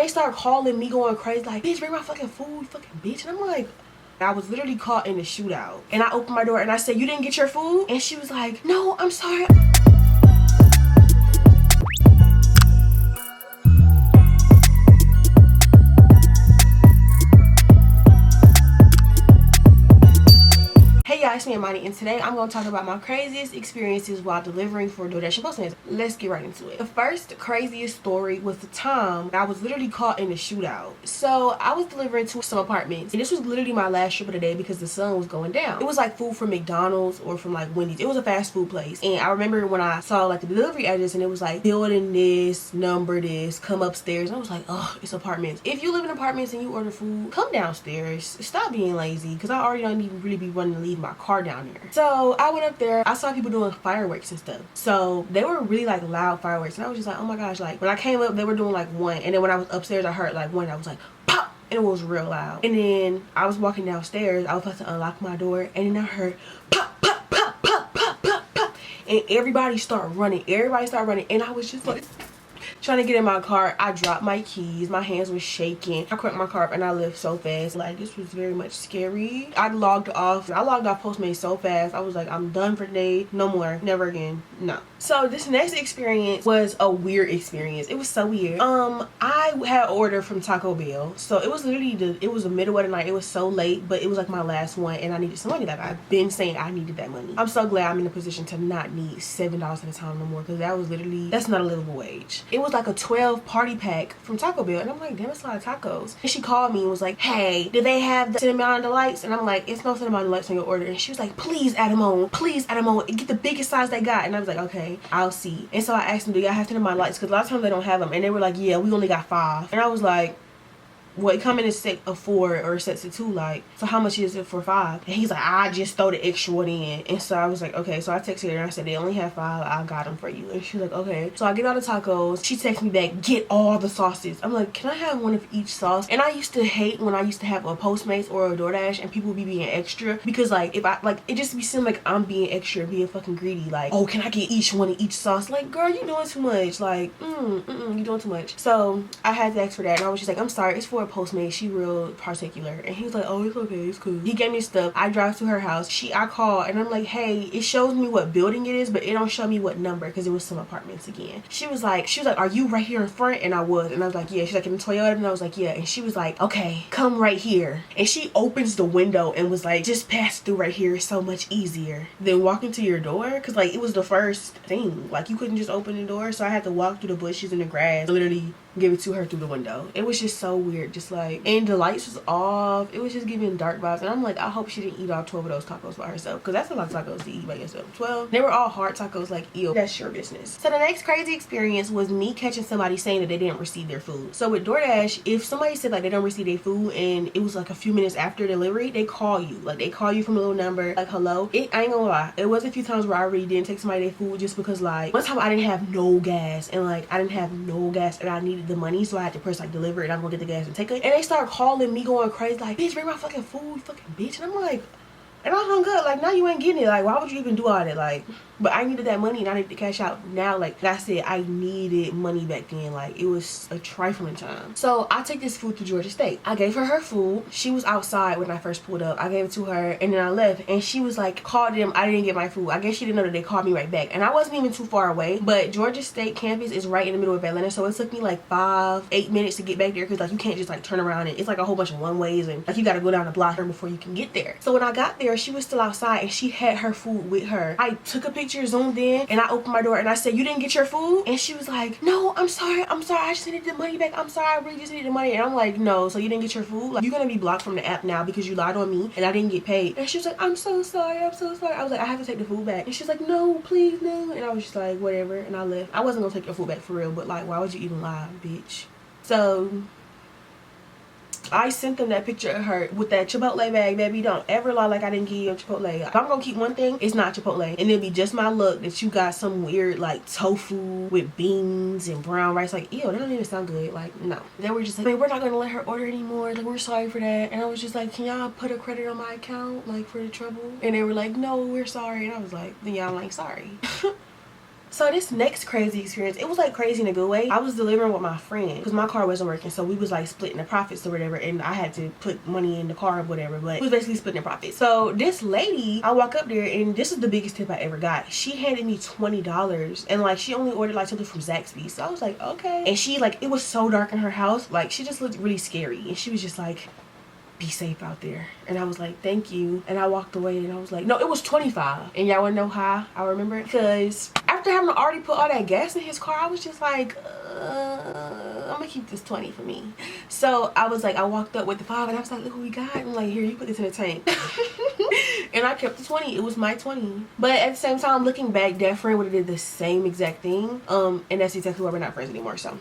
they start calling me, going crazy like, bitch, bring my fucking food, fucking bitch. And I'm like, I was literally caught in the shootout. And I opened my door and I said, you didn't get your food? And she was like, no, I'm sorry. Hey y'all, it's me Amani, and today I'm going to talk about my craziest experiences while delivering for DoorDash and postmates. Let's get right into it. The first craziest story was the time I was literally caught in a shootout. So I was delivering to some apartments, and this was literally my last trip of the day because the sun was going down. It was like food from McDonald's or from like Wendy's. It was a fast food place, and I remember when I saw like the delivery address and it was like building this, number this, come upstairs. And I was like, oh, it's apartments. If you live in apartments and you order food, come downstairs. Stop being lazy, because I already don't even really be running to leave my car down there. So I went up there. I saw people doing fireworks and stuff. So they were really like loud fireworks, and I was just like, oh my gosh. Like when I came up, they were doing like one, and then when I was upstairs, I heard like one that was like pop, and it was real loud. And then I was walking downstairs. I was about to unlock my door, and then I heard pop, pop, pop, pop, pop, pop, pop, and everybody started running. And I was just like trying to get in my car. I dropped my keys. My hands were shaking. I cranked my car up and I left so fast. Like, this was very much scary. I logged off Postmates so fast. I was like, I'm done for today. No more. Never again. No. So this next experience was a weird experience. It was so weird. I had ordered from Taco Bell. So it was literally it was the middle of the night. It was so late, but it was like my last one and I needed some money. Like, I've been saying I needed that money. I'm so glad I'm in a position to not need $7 at a time no more, because that's not a livable wage. It was like a 12 party pack from Taco Bell, and I'm like, damn, it's a lot of tacos. And she called me and was like, hey, do they have the cinnamon delights? And I'm like, it's no cinnamon delights on your order. And she was like, please add them on, get the biggest size they got. And I was like, okay, I'll see. And so I asked them, do y'all have cinnamon delights? Because a lot of times they don't have them. And they were like, yeah, we only got 5. And I was like, well, it come in a set of 4 or sets of 2, like, so how much is it for 5? And he's like, I just throw the extra one in. And so I was like, okay. So I texted her and I said, they only have 5, I got them for you. And she's like, okay. So I get all the tacos. She texts me back, get all the sauces. I'm like, can I have one of each sauce? And I used to hate when I used to have a Postmates or a DoorDash and people be being extra, because like, if I like, it just be seem like I'm being extra, being fucking greedy. Like, oh, can I get each one of each sauce? Like, girl, you doing too much. Like, you doing too much. So I had to ask for that, and I was just like, I'm sorry, it's for a Postmates. She real particular. And he was like, oh, it's okay, it's cool. He gave me stuff. I drive to her house. I called and I'm like, hey, it shows me what building it is, but it don't show me what number, because it was some apartments again. She was like, are you right here in front? And I was like, yeah. She's like, in the Toyota? And I was like, yeah. And she was like, okay, come right here. And she opens the window and was like, just pass through right here. It's so much easier than walking to your door, because like, it was the first thing. Like, you couldn't just open the door, so I had to walk through the bushes and the grass, literally give it to her through the window. It was just so weird. Just like, and the lights was off. It was just giving dark vibes. And I'm like, I hope she didn't eat all 12 of those tacos by herself, because that's a lot of tacos to eat by yourself. 12. They were all hard tacos. Like, ew, that's your business. So the next crazy experience was me catching somebody saying that they didn't receive their food. So with DoorDash, if somebody said like they don't receive their food and it was like a few minutes after delivery, they call you. Like, they call you from a little number, like, hello. I ain't gonna lie, it was a few times where I really didn't take somebody their food, just because like, one time I didn't have no gas, and I needed the money, so I had to press like deliver, and I'm gonna get the gas and take it. And they start calling me, going crazy like, bitch, bring my fucking food, fucking bitch. And I'm like, and I hung up. Like, now you ain't getting it. Like, why would you even do all that? Like, but I needed that money and I needed to cash out now. Like I said, I needed money back then. Like, it was a trifling time. So I take this food to Georgia State. I gave her food. She was outside when I first pulled up. I gave it to her and then I left, and she was like, called them, I didn't get my food. I guess she didn't know that they called me right back. And I wasn't even too far away, but Georgia State campus is right in the middle of Atlanta, so it took me like 8 minutes to get back there, because like, you can't just like turn around, and it's like a whole bunch of one ways, and like, you gotta go down the block before you can get there. So when I got there, she was still outside and she had her food with her. I took a picture, zoomed in, and I opened my door and I said, you didn't get your food? And she was like, no, I'm sorry, I just needed the money back. I'm sorry, I really just needed the money. And I'm like, no, so you didn't get your food? Like, you're gonna be blocked from the app now because you lied on me and I didn't get paid. And she was like, I'm so sorry. I was like, I have to take the food back. And she's like, no, please, no. And I was just like, whatever, and I left. I wasn't gonna take your food back for real, but like, why would you even lie, bitch? So I sent them that picture of her with that Chipotle bag. Baby, don't ever lie like I didn't give you a Chipotle. If I'm gonna keep one thing, it's not Chipotle. And it'll be just my luck that you got some weird like tofu with beans and brown rice. Like, ew, that don't even sound good. Like, no. They were just like, we're not gonna let her order anymore. Like, we're sorry for that. And I was just like, can y'all put a credit on my account, like, for the trouble? And they were like, no, we're sorry. And I was like, then y'all like, sorry. So this next crazy experience, it was like crazy in a good way. I was delivering with my friend because my car wasn't working, so we was like splitting the profits or whatever, and I had to put money in the car or whatever, but we was basically splitting the profits. So this lady, I walk up there, and this is the biggest tip I ever got. She handed me $20, and like she only ordered like something from Zaxby's, so I was like, okay. And she like, it was so dark in her house, like she just looked really scary, and she was just like, be safe out there. And I was like, thank you. And I walked away, and I was like, no, it was 25. And y'all wanna know how I remember it? Because after having already put all that gas in his car, I was just like, I'm gonna keep this 20 for me. So I was like, I walked up with the 5, and I was like, look what we got. I'm like, here, you put this in the tank. And I kept the 20. It was my 20. But at the same time, looking back, that friend would have did the same exact thing. And that's exactly why we're not friends anymore. So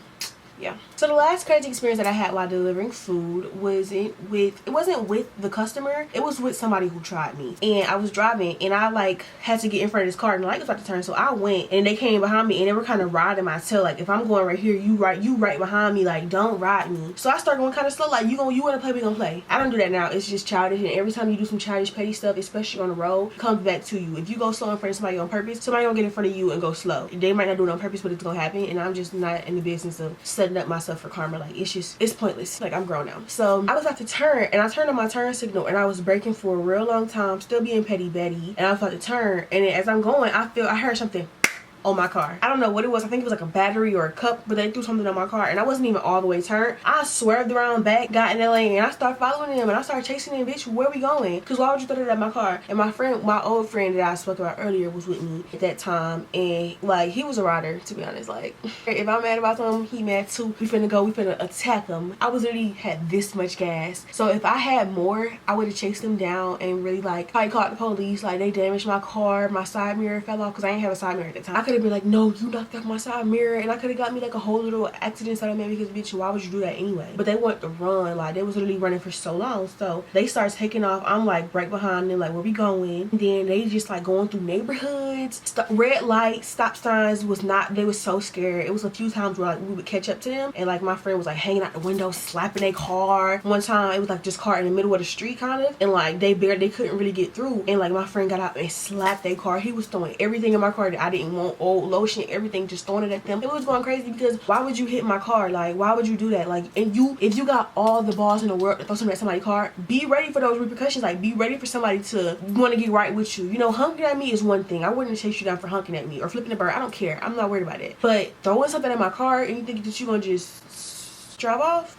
yeah. So the last crazy experience that I had while delivering food wasn't with the customer, it was with somebody who tried me. And I was driving, and I like had to get in front of this car, and the light was about to turn, so I went, and they came behind me, and they were kind of riding my tail, like, if I'm going right here, you right behind me, like, don't ride me. So I started going kind of slow, like, you want to play, we gonna play. I don't do that now. It's just childish, and every time you do some childish petty stuff, especially on the road, it comes back to you. If you go slow in front of somebody on purpose, somebody gonna get in front of you and go slow. They might not do it on purpose, but it's gonna happen, and I'm just not in the business of setting up myself for karma. Like, it's pointless. Like, I'm grown now. So I was about to turn, and I turned on my turn signal, and I was braking for a real long time, still being petty Betty, and I was about to turn, and then as I'm going, I heard something on my car. I don't know what it was. I think it was like a battery or a cup, but they threw something on my car, and I wasn't even all the way turned. I swerved around back, got in the lane, and I started following them, and I started chasing them. Bitch, where we going? Because why would you throw that at my car? And my old friend that I spoke about earlier was with me at that time, and like, he was a rider, to be honest. Like, if I'm mad about something, he mad too. We finna attack him. I was literally had this much gas, so if I had more, I would have chased them down and really like probably caught the police. Like, they damaged my car, my side mirror fell off because I didn't have a side mirror at the time. I could have been like, no, you knocked off my side mirror, and I could have got me like a whole little accident out of me, because bitch, why would you do that anyway? But they wanted to run, like, they was literally running for so long, so they started taking off. I'm like right behind them, like, where we going? And then they just like going through neighborhoods, red lights, stop signs was not, they was so scared. It was a few times where like we would catch up to them, and like my friend was like hanging out the window, slapping their car. One time it was like just car in the middle of the street kind of, and like they couldn't really get through, and like my friend got out and slapped their car. He was throwing everything in my car that I didn't want, old lotion, everything, just throwing it at them. It was going crazy, because why would you hit my car? Like, why would you do that? Like, and if you got all the balls in the world to throw something at somebody's car, be ready for those repercussions. Like, be ready for somebody to want to get right with you. You know, honking at me is one thing. I wouldn't chase you down for honking at me or flipping the bird. I don't care. I'm not worried about it. But throwing something at my car and you think that you're gonna just drive off?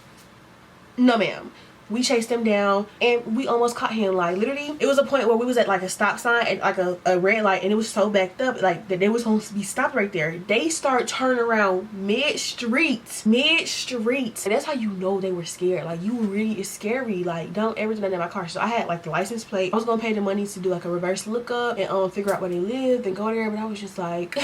No, ma'am. We chased him down, and we almost caught him. Like, literally, it was a point where we was at like a stop sign at like a red light, and it was so backed up like that they was supposed to be stopped right there. They start turning around mid-street, and that's how you know they were scared. Like, you really, is scary. Like, don't ever do that in my car. So I had like the license plate. I was gonna pay the money to do like a reverse lookup and figure out where they lived and go there, but I was just like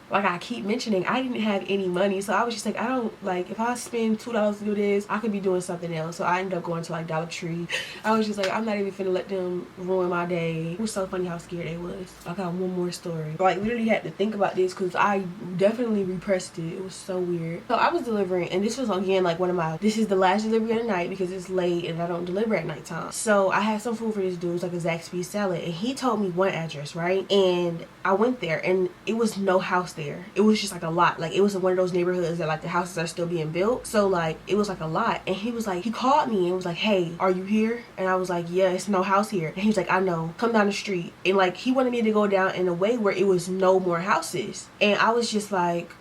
like I keep mentioning, I didn't have any money, so I was just like, I don't, like, if I spend $2 to do this, I could be doing something else. So I ended up going to like Dollar Tree. I was just like, I'm not even finna let them ruin my day. It was so funny how scared they was. I got one more story. Like, literally had to think about this because I definitely repressed it. It was so weird. So I was delivering, and this was again like this is the last delivery of the night because it's late and I don't deliver at nighttime. So I had some food for this dude. It was like a Zaxby's salad, and he told me one address, right? And I went there, and it was no house there. It was just like a lot. Like, it was one of those neighborhoods that like the houses are still being built, so like it was like a lot. And he was like, he called me and was like, hey, are you here? And I was like, yeah, it's no house here. And he was like, I know, come down the street. And like, he wanted me to go down in a way where it was no more houses, and I was just like,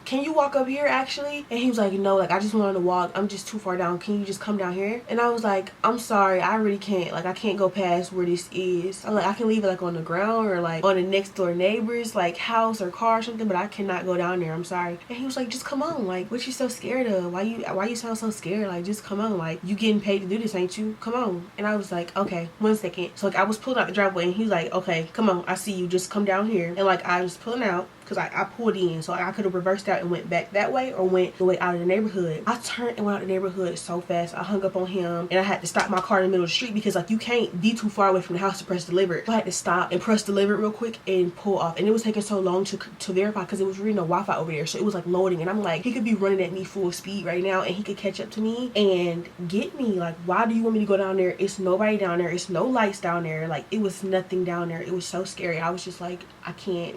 can you walk up here actually? And he was like, no, like, I just wanted to walk, I'm just too far down, can you just come down here? And I was like, I'm sorry, I really can't, like, I can't go past where this is. I'm like, I can leave it like on the ground or like on the next door neighbor's like house or car or something, but I cannot go down there, I'm sorry. And he was like, just come on, like, what you so scared of? Why you sound so scared? Like, just come on, like, you getting paid to do this, ain't you? Come on. And I was like, okay, 1 second. So like, I was pulling out the driveway, and he was like, okay, come on, I see you, just come down here. And like, I was pulling out, because I pulled in, so I could have reversed out and went back that way or went the way out of the neighborhood. I turned and went out of the neighborhood so fast. I hung up on him and I had to stop my car in the middle of the street because like you can't be too far away from the house to press deliver. So I had to stop and press deliver real quick and pull off, and it was taking so long to verify because it was really no Wi-Fi over there, so it was like loading, and I'm like, he could be running at me full speed right now and he could catch up to me and get me. Like, why do you want me to go down there? It's nobody down there, it's no lights down there, like it was nothing down there. It was so scary. I was just like, I can't.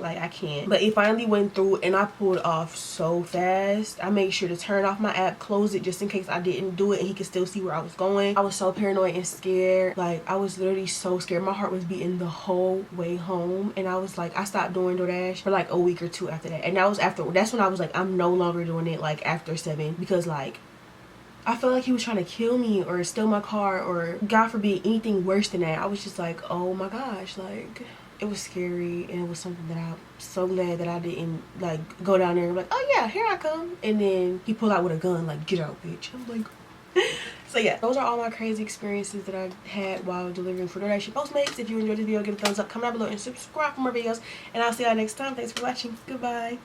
But it finally went through and I pulled off so fast. I made sure to turn off my app, close it just in case I didn't do it and he could still see where I was going. I was so paranoid and scared. Like, I was literally so scared. My heart was beating the whole way home, and I was like, I stopped doing DoorDash for like a week or two after that, and that's when I was like, I'm no longer doing it like after 7, because like I felt like he was trying to kill me or steal my car or God forbid anything worse than that. I was just like, oh my gosh, like it was scary, and it was something that I'm so glad that I didn't like go down there and be like, oh yeah, here I come, and then he pulled out with a gun like, get out bitch. I'm like so yeah, those are all my crazy experiences that I had while delivering for DoorDash and Postmates. If you enjoyed this video, give it a thumbs up, comment down below, and subscribe for more videos, and I'll see y'all next time. Thanks for watching. Goodbye.